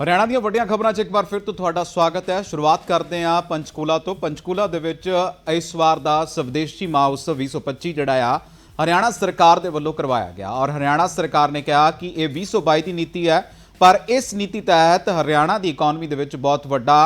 हरियाणा ਦੀਆਂ ਵੱਡੀਆਂ ਖਬਰਾਂ 'ਚ ਇੱਕ ਵਾਰ ਫਿਰ ਤੋਂ ਤੁਹਾਡਾ ਸਵਾਗਤ ਹੈ। ਸ਼ੁਰੂਆਤ ਕਰਦੇ ਹਾਂ ਪੰਚਕੂਲਾ ਤੋਂ। ਪੰਚਕੂਲਾ ਦੇ ਵਿੱਚ ਇਸ ਵਾਰ ਦਾ ਸਵਦੇਸ਼ੀ ਮਹਾਉਤਸਵ 2025 ਜਿਹੜਾ ਆ ਹਰਿਆਣਾ ਸਰਕਾਰ ਦੇ ਵੱਲੋਂ ਕਰਵਾਇਆ ਗਿਆ ਔਰ ਹਰਿਆਣਾ ਸਰਕਾਰ ਨੇ ਕਿਹਾ ਕਿ ਇਹ 2022 ਦੀ ਨੀਤੀ ਹੈ, ਪਰ ਇਸ ਨੀਤੀ ਤਹਿਤ ਹਰਿਆਣਾ ਦੀ ਇਕਨੋਮੀ ਦੇ ਵਿੱਚ ਬਹੁਤ ਵੱਡਾ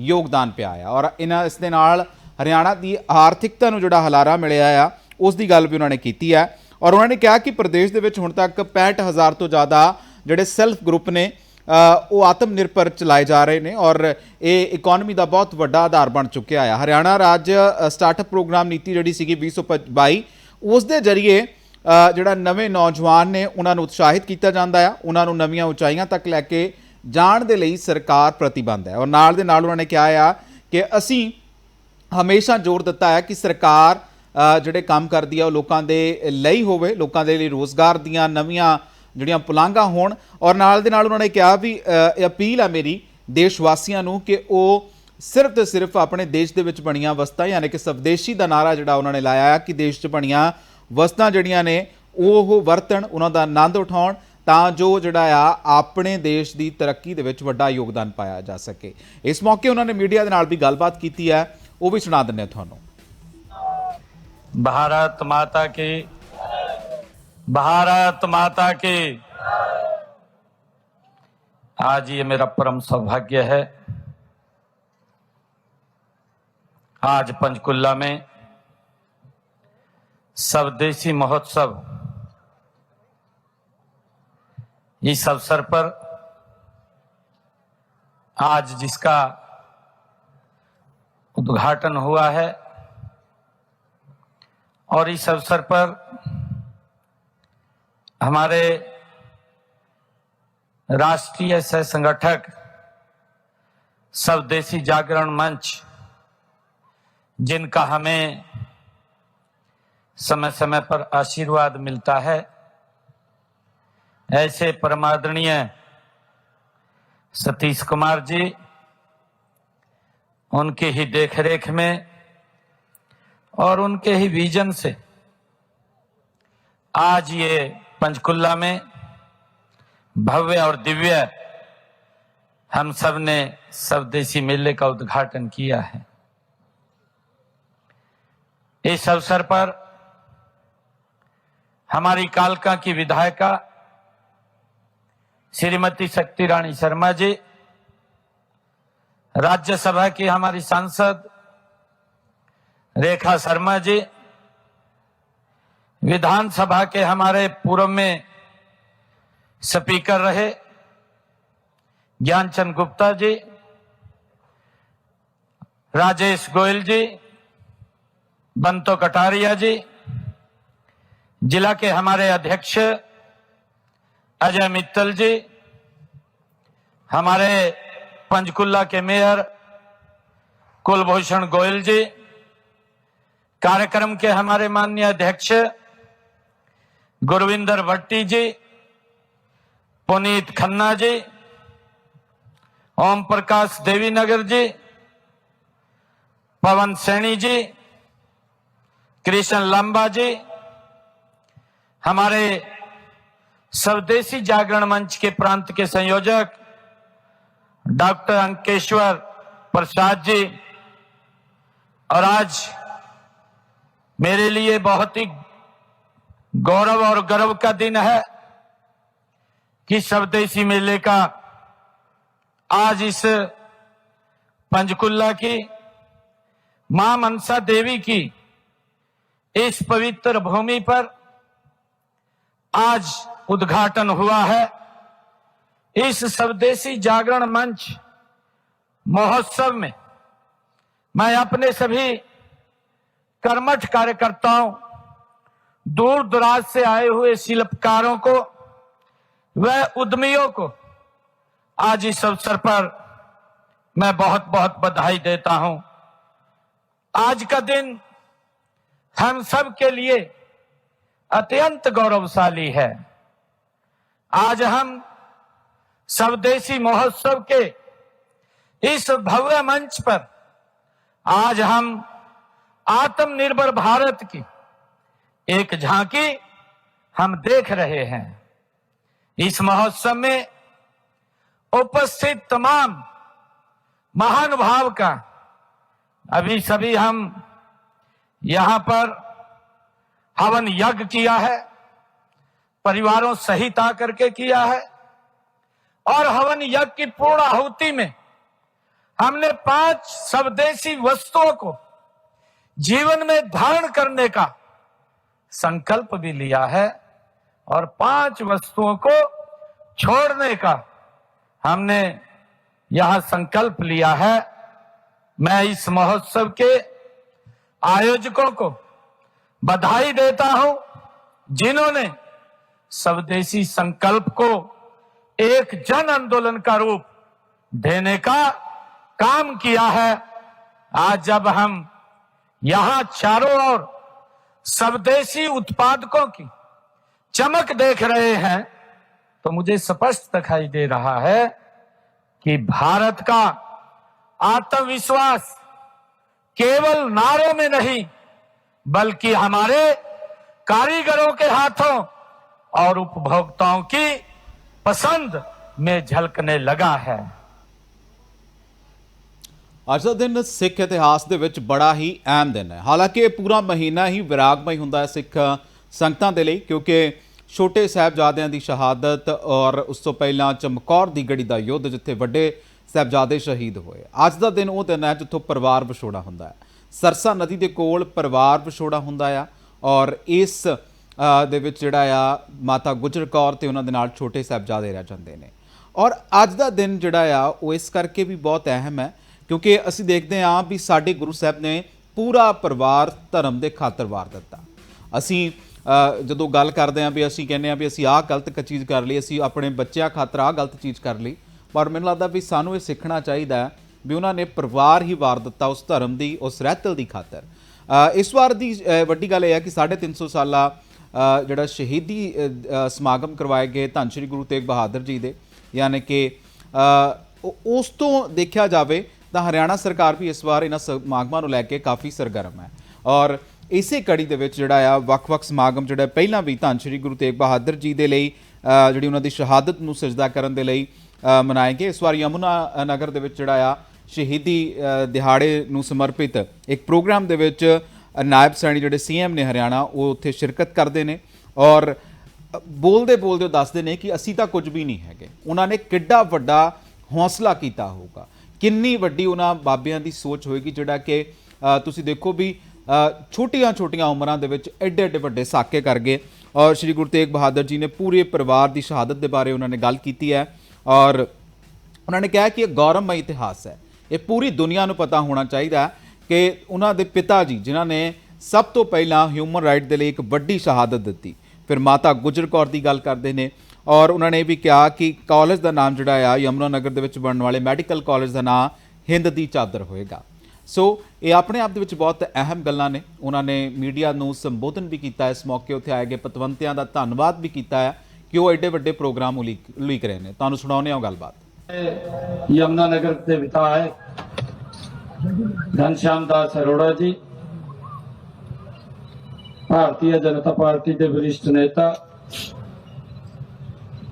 ਯੋਗਦਾਨ ਪਿਆ ਆ ਔਰ ਇਸ ਦੇ ਨਾਲ ਹਰਿਆਣਾ ਦੀ ਆਰਥਿਕਤਾ ਨੂੰ ਜਿਹੜਾ ਹਲਾਰਾ ਮਿਲਿਆ ਆ ਉਸ ਦੀ ਗੱਲ ਵੀ ਉਹਨਾਂ ਨੇ ਕੀਤੀ ਹੈ ਔਰ ਉਹਨਾਂ ਨੇ ਕਿਹਾ ਕਿ ਪ੍ਰਦੇਸ਼ ਦੇ ਵਿੱਚ ਹੁਣ ਤੱਕ 65,000 ਤੋਂ ਜ਼ਿਆਦਾ ਜਿਹੜੇ ਸੈਲਫ ਗਰੁੱਪ ਨੇ वो आत्मनिर्भर चलाए जा रहे हैं और ये इकोनॉमी का बहुत बड़ा आधार बन चुका है। हरियाणा राज्य स्टार्टअप प्रोग्राम नीति जी सी 2022 उस दे जरिए जोड़ा नवे नौजवान ने उन्होंने उत्साहित किया जाता है, उन्होंने नवीं ऊंचाइयां तक लैके जाण दे लई सरकार प्रतिबंध है और नाल दे नाल उन्होंने कहा है कि असी हमेशा जोर दिता है कि सरकार जिहड़े काम करदी है लोगों के लई होवे, लोगों के लिए रोज़गार दीआं नवीं ਜਿਹੜੀਆਂ ਪੁਲਾਂਘਾਂ ਹੋਣ ਔਰ ਨਾਲ ਦੇ ਨਾਲ ਉਹਨਾਂ ਨੇ ਕਿਹਾ ਵੀ ਅਪੀਲ ਹੈ ਮੇਰੀ ਦੇਸ਼ ਵਾਸੀਆਂ ਨੂੰ ਕਿ ਉਹ ਸਿਰਫ ਤੇ ਸਿਰਫ ਆਪਣੇ ਦੇਸ਼ ਦੇ ਵਿੱਚ ਬਣੀਆਂ ਵਸਤਾਂ ਯਾਨੀ ਕਿ ਸਵਦੇਸ਼ੀ ਦਾ ਨਾਰਾ ਜਿਹੜਾ ਉਹਨਾਂ ਨੇ ਲਾਇਆ ਹੈ ਕਿ ਦੇਸ਼ 'ਚ ਬਣੀਆਂ ਵਸਤਾਂ ਜਿਹੜੀਆਂ ਨੇ ਉਹ ਵਰਤਣ, ਉਹਨਾਂ ਦਾ ਆਨੰਦ ਉਠਾਉਣ ਤਾਂ ਜੋ ਜਿਹੜਾ ਆ ਆਪਣੇ ਦੇਸ਼ ਦੀ ਤਰੱਕੀ ਦੇ ਵਿੱਚ ਵੱਡਾ ਯੋਗਦਾਨ ਪਾਇਆ ਜਾ ਸਕੇ। ਇਸ ਮੌਕੇ ਉਹਨਾਂ ਨੇ ਮੀਡੀਆ ਦੇ ਨਾਲ ਵੀ ਗੱਲਬਾਤ ਕੀਤੀ ਹੈ, ਉਹ ਵੀ ਸੁਣਾ ਦਿੰਦੇ ਹਾਂ ਤੁਹਾਨੂੰ। भारत माता की, भारत माता की। आज ये मेरा परम सौभाग्य है, आज पंचकुला में स्वदेशी महोत्सव इस अवसर पर आज जिसका उद्घाटन हुआ है और इस अवसर पर हमारे राष्ट्रीय सह संगठक स्वदेशी जागरण मंच, जिनका हमें समय समय पर आशीर्वाद मिलता है, ऐसे परमादरणीय सतीश कुमार जी, उनके ही देखरेख में और उनके ही विजन से आज ये पंचकुला में भव्य और दिव्य हम सब ने स्वदेशी मेले का उद्घाटन किया है। इस अवसर पर हमारी कालका की विधायिका श्रीमती शक्ति रानी शर्मा जी, राज्यसभा की हमारी सांसद रेखा शर्मा जी, विधानसभा के हमारे पूर्व में स्पीकर रहे ज्ञानचंद गुप्ता जी, राजेश गोयल जी, बंतो कटारिया जी, जिला के हमारे अध्यक्ष अजय मित्तल जी, हमारे पंचकुला के मेयर कुलभूषण गोयल जी, कार्यक्रम के हमारे माननीय अध्यक्ष गुरविंदर भट्टी जी, पुनीत खन्ना जी, ओम प्रकाश देवीनगर जी, पवन सैनी जी, कृष्ण लंबा जी, हमारे स्वदेशी जागरण मंच के प्रांत के संयोजक डॉक्टर अंकेश्वर प्रसाद जी, और आज मेरे लिए बहुत ही गौरव और गर्व का दिन है कि स्वदेशी मेले का आज इस पंचकुला की मां मनसा देवी की इस पवित्र भूमि पर आज उद्घाटन हुआ है। इस स्वदेशी जागरण मंच महोत्सव में मैं अपने सभी कर्मठ कार्यकर्ताओं, दूर दराज से आए हुए शिल्पकारों को व उद्यमियों को आज इस अवसर पर मैं बहुत बहुत बधाई देता हूं। आज का दिन हम सब के लिए अत्यंत गौरवशाली है। आज हम स्वदेशी महोत्सव के इस भव्य मंच पर आज हम आत्मनिर्भर भारत की एक झांकी हम देख रहे हैं। इस महोत्सव में उपस्थित तमाम महानुभाव का अभी सभी हम यहां पर हवन यज्ञ किया है, परिवारों सहित आकर के किया है। और हवन यज्ञ की पूर्ण आहुति में हमने 5 स्वदेशी वस्तुओं को जीवन में धारण करने का संकल्प भी लिया है और 5 वस्तुओं को छोड़ने का हमने यहां संकल्प लिया है। मैं इस महोत्सव के आयोजकों को बधाई देता हूं, जिन्होंने स्वदेशी संकल्प को एक जन आंदोलन का रूप देने का काम किया है। आज जब हम यहां चारों ओर स्वदेशी उत्पादकों की चमक देख रहे हैं तो मुझे स्पष्ट दिखाई दे रहा है कि भारत का आत्मविश्वास केवल नारों में नहीं बल्कि हमारे कारीगरों के हाथों और उपभोक्ताओं की पसंद में झलकने लगा है। ਅੱਜ ਦਾ ਦਿਨ ਸਿੱਖ ਇਤਿਹਾਸ ਦੇ ਵਿੱਚ ਬੜਾ ਹੀ ਅਹਿਮ ਦਿਨ ਹੈ। ਹਾਲਾਂਕਿ ਇਹ ਪੂਰਾ ਮਹੀਨਾ ਹੀ ਵਿਰਾਗਮਈ ਹੁੰਦਾ ਹੈ ਸਿੱਖ ਸੰਗਤਾਂ ਦੇ ਲਈ, ਕਿਉਂਕਿ ਛੋਟੇ ਸਾਹਿਬਜ਼ਾਦਿਆਂ ਦੀ ਸ਼ਹਾਦਤ ਔਰ ਉਸ ਤੋਂ ਪਹਿਲਾਂ ਚਮਕੌਰ ਦੀ ਗੜੀ ਦਾ ਯੁੱਧ ਜਿੱਥੇ ਵੱਡੇ ਸਾਹਿਬਜ਼ਾਦੇ ਸ਼ਹੀਦ ਹੋਏ। ਅੱਜ ਦਾ ਦਿਨ ਉਹ ਦਿਨ ਹੈ ਜਿੱਥੋਂ ਪਰਿਵਾਰ ਵਿਛੋੜਾ ਹੁੰਦਾ ਹੈ। ਸਰਸਾ ਨਦੀ ਦੇ ਕੋਲ ਪਰਿਵਾਰ ਵਿਛੋੜਾ ਹੁੰਦਾ ਆ ਔਰ ਇਸ ਦੇ ਵਿੱਚ ਜਿਹੜਾ ਆ ਮਾਤਾ ਗੁਜਰ ਕੌਰ ਤੇ ਉਹਨਾਂ ਦੇ ਨਾਲ ਛੋਟੇ ਸਾਹਿਬਜ਼ਾਦੇ ਰਹਿ ਜਾਂਦੇ ਨੇ। ਔਰ ਅੱਜ ਦਾ ਦਿਨ ਜਿਹੜਾ ਆ ਉਹ ਇਸ ਕਰਕੇ ਵੀ ਬਹੁਤ ਅਹਿਮ ਹੈ ਕਿਉਂਕਿ ਅਸੀਂ ਦੇਖਦੇ ਹਾਂ ਵੀ ਸਾਡੇ ਗੁਰੂ ਸਾਹਿਬ ਨੇ ਪੂਰਾ ਪਰਿਵਾਰ ਧਰਮ ਦੇ ਖਾਤਰ ਵਾਰ ਦਿੱਤਾ। ਅਸੀਂ ਜਦੋਂ ਗੱਲ ਕਰਦੇ ਹਾਂ ਵੀ ਅਸੀਂ ਕਹਿੰਦੇ ਹਾਂ ਵੀ ਅਸੀਂ ਆਹ ਗਲਤ ਚੀਜ਼ ਕਰ ਲਈ, ਅਸੀਂ ਆਪਣੇ ਬੱਚਿਆਂ ਖਾਤਰ ਆਹ ਗਲਤ ਚੀਜ਼ ਕਰ ਲਈ, ਪਰ ਮੈਨੂੰ ਲੱਗਦਾ ਵੀ ਸਾਨੂੰ ਇਹ ਸਿੱਖਣਾ ਚਾਹੀਦਾ ਵੀ ਉਹਨਾਂ ਨੇ ਪਰਿਵਾਰ ਹੀ ਵਾਰ ਦਿੱਤਾ ਉਸ ਧਰਮ ਦੀ, ਉਸ ਰਹਿਤਲ ਦੀ ਖਾਤਰ। ਇਸ ਵਾਰ ਦੀ ਵੱਡੀ ਗੱਲ ਇਹ ਹੈ ਕਿ 350 ਸਾਲਾ ਜਿਹੜਾ ਸ਼ਹੀਦੀ ਸਮਾਗਮ ਕਰਵਾਏ ਗਏ ਧੰਨ ਸ਼੍ਰੀ ਗੁਰੂ ਤੇਗ ਬਹਾਦਰ ਜੀ ਦੇ, ਯਾਨੀ ਕਿ ਉਸ ਤੋਂ ਦੇਖਿਆ ਜਾਵੇ ਤਾਂ ਹਰਿਆਣਾ ਸਰਕਾਰ ਵੀ ਇਸ ਵਾਰ ਇਹਨਾਂ ਸਮਾਗਮਾਂ ਨੂੰ ਲੈ ਕੇ ਕਾਫੀ ਸਰਗਰਮ ਹੈ। ਔਰ ਇਸੇ ਕੜੀ ਦੇ ਵਿੱਚ ਜਿਹੜਾ ਆ ਵੱਖ-ਵੱਖ ਸਮਾਗਮ ਜਿਹੜਾ ਪਹਿਲਾਂ ਵੀ ਧੰਨ ਸ਼੍ਰੀ ਗੁਰੂ ਤੇਗ ਬਹਾਦਰ ਜੀ ਦੇ ਲਈ ਜਿਹੜੀ ਉਹਨਾਂ ਦੀ ਸ਼ਹਾਦਤ ਨੂੰ ਸਜਦਾ ਕਰਨ ਦੇ ਲਈ ਮਨਾਏ ਗਏ। ਇਸ ਵਾਰ ਯਮੁਨਾ ਨਗਰ ਦੇ ਵਿੱਚ ਜਿਹੜਾ ਆ ਸ਼ਹੀਦੀ ਦਿਹਾੜੇ ਨੂੰ ਸਮਰਪਿਤ ਇੱਕ ਪ੍ਰੋਗਰਾਮ ਦੇ ਵਿੱਚ ਨਾਇਬ ਸੈਣੀ ਜਿਹੜੇ CM ਨੇ ਹਰਿਆਣਾ ਉਹ ਉੱਥੇ ਸ਼ਿਰਕਤ ਕਰਦੇ ਨੇ ਔਰ ਬੋਲਦੇ ਬੋਲਦੇ ਉਹ ਦੱਸਦੇ ਨੇ ਕਿ ਅਸੀਂ ਤਾਂ ਕੁਝ ਵੀ ਨਹੀਂ ਹੈਗੇ। ਉਹਨਾਂ ਨੇ ਕਿੱਡਾ ਵੱਡਾ ਹੌਸਲਾ ਕੀਤਾ ਹੋਊਗਾ, ਕਿੰਨੀ ਵੱਡੀ ਉਹਨਾਂ ਬਾਬਿਆਂ ਦੀ ਸੋਚ ਹੋਏਗੀ ਜਿਹੜਾ ਕਿ ਤੁਸੀਂ ਦੇਖੋ ਵੀ ਛੋਟੀਆਂ ਉਮਰਾਂ ਦੇ ਵਿੱਚ ਐਡੇ ਐਡੇ ਵੱਡੇ ਸਾਕੇ ਕਰ ਗਏ। ਔਰ ਸ਼੍ਰੀ ਗੁਰੂ ਤੇਗ ਬਹਾਦਰ ਜੀ ਨੇ ਪੂਰੇ ਪਰਿਵਾਰ ਦੀ ਸ਼ਹਾਦਤ ਦੇ ਬਾਰੇ ਉਹਨਾਂ ਨੇ ਗੱਲ ਕੀਤੀ ਹੈ ਔਰ ਉਹਨਾਂ ਨੇ ਕਿਹਾ ਕਿ ਇਹ ਗੌਰਵਮਈ ਇਤਿਹਾਸ ਹੈ। ਇਹ ਪੂਰੀ ਦੁਨੀਆ ਨੂੰ ਪਤਾ ਹੋਣਾ ਚਾਹੀਦਾ ਕਿ ਉਹਨਾਂ ਦੇ ਪਿਤਾ ਜੀ ਜਿਨ੍ਹਾਂ ਨੇ ਸਭ ਤੋਂ ਪਹਿਲਾਂ ਹਿਊਮਨ ਰਾਈਟ ਦੇ ਲਈ ਇੱਕ ਵੱਡੀ ਸ਼ਹਾਦਤ ਦਿੱਤੀ। ਫਿਰ ਮਾਤਾ ਗੁਜਰ ਕੌਰ ਦੀ ਗੱਲ ਕਰਦੇ ਨੇ ਔਰ ਉਹਨਾਂ ਨੇ ਵੀ ਕਿਹਾ ਕਿ ਕਾਲਜ ਦਾ ਨਾਮ ਜਿਹੜਾ ਆ ਯਮੁਨਾ ਨਗਰ ਦੇ ਵਿੱਚ ਬਣਨ ਵਾਲੇ ਮੈਡੀਕਲ ਕਾਲਜ ਦਾ ਨਾਮ ਹਿੰਦ ਦੀ ਚਾਦਰ ਹੋਏਗਾ। ਸੋ ਇਹ ਆਪਣੇ ਆਪ ਦੇ ਵਿੱਚ ਬਹੁਤ ਅਹਿਮ ਗੱਲਾਂ ਨੇ। ਉਹਨਾਂ ਨੇ ਮੀਡੀਆ ਨੂੰ ਸੰਬੋਧਨ ਵੀ ਕੀਤਾ। ਇਸ ਮੌਕੇ ਉੱਥੇ ਆਏ ਗਏ ਪਤਵੰਤਿਆਂ ਦਾ ਧੰਨਵਾਦ ਵੀ ਕੀਤਾ ਹੈ ਕਿ ਉਹ ਐਡੇ ਵੱਡੇ ਪ੍ਰੋਗਰਾਮ ਉਲੀਕ ਰਹੇ ਨੇ। ਤੁਹਾਨੂੰ ਸੁਣਾਉਂਦੇ ਹਾਂ ਗੱਲਬਾਤ। यमुना नगर से विधायक घनश्याम दास अरोड़ा जी, भारतीय जनता पार्टी के वरिष्ठ नेता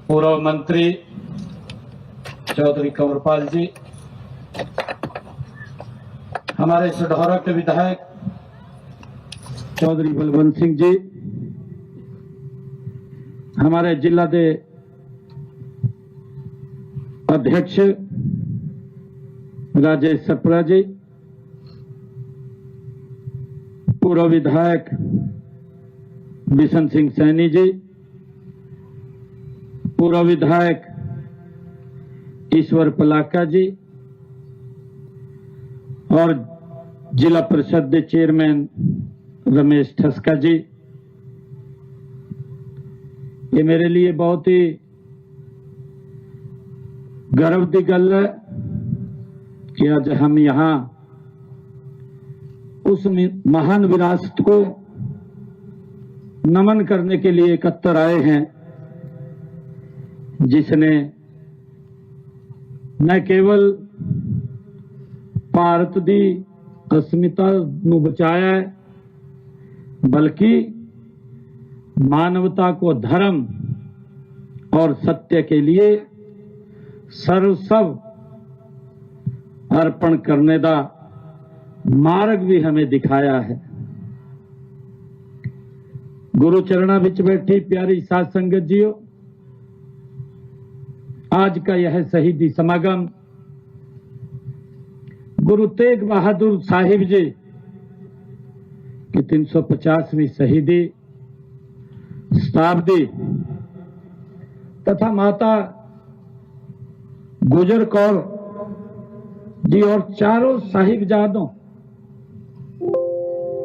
पूर्व मंत्री चौधरी कंवरपाल जी, हमारे सढौरा के विधायक चौधरी बलवंत सिंह जी, हमारे जिला के अध्यक्ष राजेश सप्रा जी, पूर्व विधायक बिशन सिंह सैनी जी, पूर्व विधायक ईश्वर पलाका जी और जिला परिषद के चेयरमैन रमेश ठस्का जी। ये मेरे लिए बहुत ही गर्व की गल है कि आज हम यहाँ उस महान विरासत को नमन करने के लिए एकत्र आए हैं जिसने न केवल भारत की अस्मिता को बचाया है बल्कि मानवता को धर्म और सत्य के लिए सर्वस्व अर्पण करने का मार्ग भी हमें दिखाया है। गुरु चरणा विच बैठी प्यारी साध संगत जीओ, आज का यह शहीदी समागम गुरु तेग बहादुर साहिब जी की 350वीं शहीदी शताब्दी तथा माता गुजर कौर जी और चारों साहिबजादों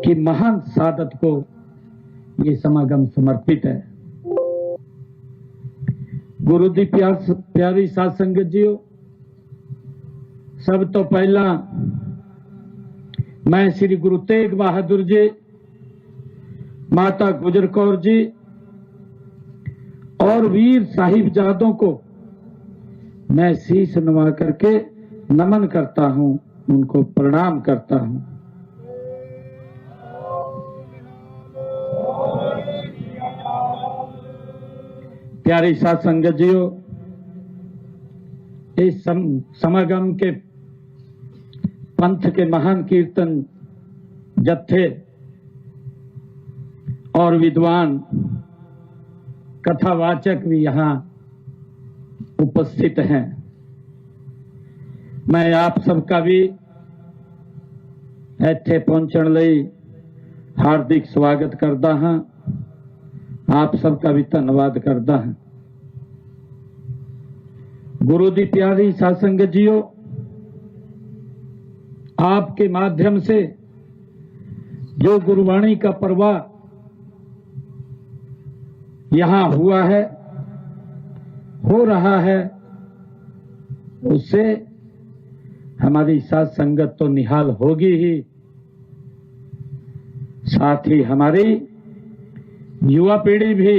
की महान शहादत को ये समागम समर्पित है। गुरु दी प्यारी साध संगत जीओ, सब तो पहला मैं श्री गुरु तेग बहादुर जी, माता गुजर कौर जी और वीर साहिबजादों को मैं शीश नवा करके नमन करता हूं, उनको प्रणाम करता हूं। प्यारी साध संगत जीओ, इस समागम के पंथ के महान कीर्तन जत्थे और विद्वान कथावाचक भी यहां उपस्थित हैं। मैं आप सबका भी इत्थे पहुंचने लई हार्दिक स्वागत करता हां, आप सबका भी धन्यवाद करता हां। गुरु दी प्यारी साध संगत जीओ, आपके माध्यम से जो गुरुवाणी का प्रवाह यहां हुआ है, हो रहा है, उससे हमारी साध संगत तो निहाल होगी ही, साथ ही हमारी युवा पीढ़ी भी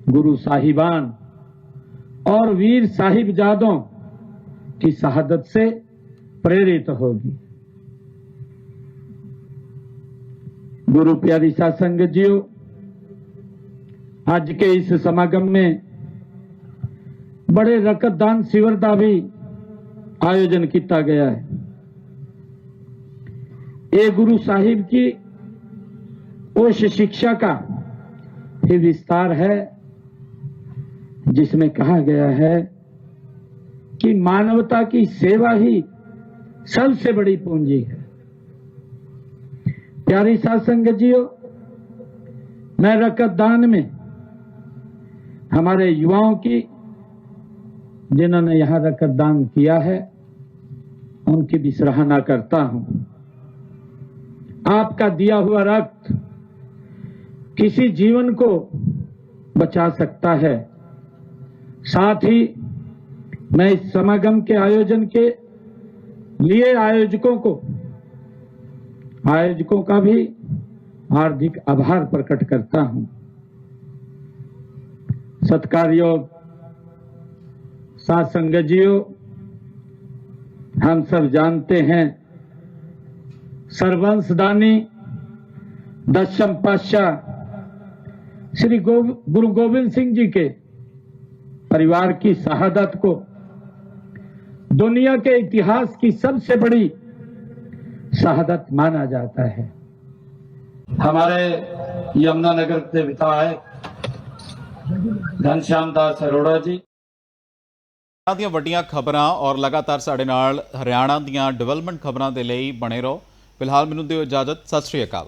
गुरु साहिबान और वीर साहिबजादों की शहादत से प्रेरित होगी। गुरु प्यारी साध संगत जीओ, आज के इस समागम में बड़े रक्तदान शिविर का भी आयोजन किया गया है। ये गुरु साहिब की उस शिक्षा का ही विस्तार है जिसमें कहा गया है कि मानवता की सेवा ही सबसे बड़ी पूंजी है। प्यारी साध संगत जीओ, मैं रक्तदान में हमारे युवाओं की, जिन्होंने यहां रक्तदान किया है, उनकी भी सराहना करता हूं। आपका दिया हुआ रक्त किसी जीवन को बचा सकता है। साथ ही मैं इस समागम के आयोजन के लिए आयोजकों का भी हार्दिक आभार प्रकट करता हूं। सत्कारयोग साध संगत जीओ, हम सब जानते हैं सर्वंशदानी दशम पातशाह श्री गुरु गोविंद सिंह जी के परिवार की शहादत को दुनिया के इतिहास की सबसे बड़ी शहादत माना जाता है। हमारे यमुनानगर के विधायक घनश्याम दास अरोड़ा जी ਦੀਆਂ ਵੱਡੀਆਂ ਖਬਰਾਂ ਔਰ ਲਗਾਤਾਰ ਸਾਡੇ ਨਾਲ ਹਰਿਆਣਾ ਦੀਆਂ ਡਿਵੈਲਪਮੈਂਟ ਖਬਰਾਂ ਦੇ ਲਈ ਬਣੇ ਰਹੋ। ਫਿਲਹਾਲ ਮੈਨੂੰ ਦਿਓ ਇਜਾਜ਼ਤ। ਸਤਿ ਸ਼੍ਰੀ ਅਕਾਲ।